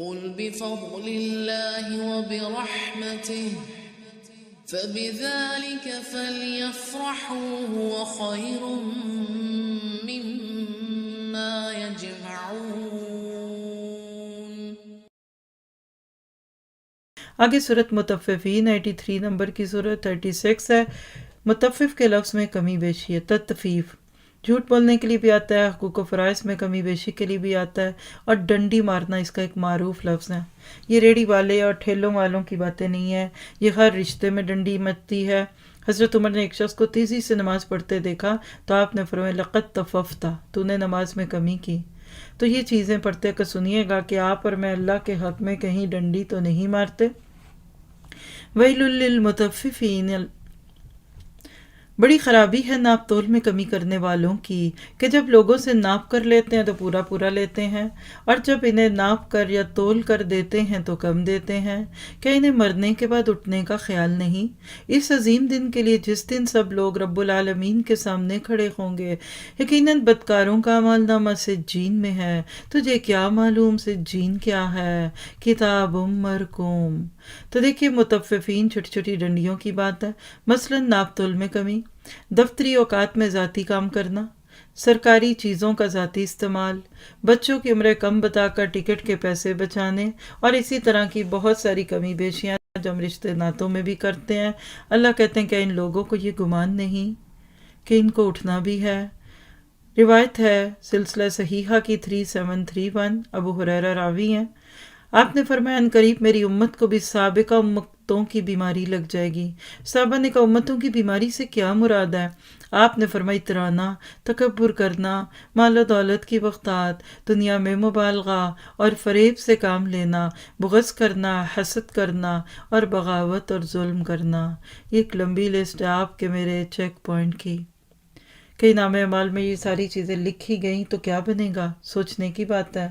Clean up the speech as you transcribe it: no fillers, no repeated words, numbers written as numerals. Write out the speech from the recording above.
قل بفضل الله وبرحمته فبذلك فليفرحوا هو خير مما يجمعون۔ آگے صورت مطففین 83 نمبر کی صورت 36 ہے۔ مطفف کے لفظ میں کمی بیشی ہے۔ تطفیف جھوٹ بولنے کے لیے بھی آتا ہے، حقوق و فرائض میں کمی بیشی کے لیے بھی آتا ہے، اور ڈنڈی مارنا اس کا ایک معروف لفظ ہے۔ یہ ریڑھی والے اور ٹھیلوں والوں کی باتیں نہیں ہیں، یہ ہر رشتے میں ڈنڈی مچتی ہے۔ حضرت عمر نے ایک شخص کو تیزی سے نماز پڑھتے دیکھا تو آپ نے فرمایا لقد تففت، تو نے نماز میں کمی کی۔ تو یہ چیزیں پڑھتے کر سنیے گا کہ آپ اور میں اللہ کے حق میں کہیں ڈنڈی تو نہیں مارتے۔ ویل للمطففین، بڑی خرابی ہے ناپ تول میں کمی کرنے والوں کی، کہ جب لوگوں سے ناپ کر لیتے ہیں تو پورا پورا لیتے ہیں، اور جب انہیں ناپ کر یا تول کر دیتے ہیں تو کم دیتے ہیں۔ کیا انہیں مرنے کے بعد اٹھنے کا خیال نہیں؟ اس عظیم دن کے لیے جس دن سب لوگ رب العالمین کے سامنے کھڑے ہوں گے۔ یقیناً بدکاروں کا اعمال نامہ سجین میں ہے، تجھے کیا معلوم سجین کیا ہے، کتاب مرقوم۔ تو دیکھیے مطففین چھوٹی چھوٹی ڈنڈیوں کی بات ہے، مثلا ناپ تول میں کمی، دفتری اوقات میں ذاتی کام کرنا، سرکاری چیزوں کا ذاتی استعمال، بچوں کی عمریں کم بتا کر ٹکٹ کے پیسے بچانے، اور اسی طرح کی بہت ساری کمی بیشیاں جو ہم رشتے ناتوں میں بھی کرتے ہیں۔ اللہ کہتے ہیں کہ ان لوگوں کو یہ گمان نہیں کہ ان کو اٹھنا بھی ہے۔ روایت ہے سلسلہ صحیحہ کی 3731، ابو ہریرہ راوی ہیں، آپ نے فرمایا ان قریب میری امت کو بھی سابقہ امتوں کی بیماری لگ جائے گی۔ صحابہ نے کہا امتوں کی بیماری سے کیا مراد ہے؟ آپ نے فرمایا اترانا، تکبر کرنا، مال و دولت کی بغداد، دنیا میں مبالغہ اور فریب سے کام لینا، بغض کرنا، حسد کرنا، اور بغاوت اور ظلم کرنا۔ یہ ایک لمبی لسٹ ہے آپ کے میرے چیک پوائنٹ کی، کہ نام اعمال میں یہ ساری چیزیں لکھی گئیں تو کیا بنے گا، سوچنے کی بات ہے۔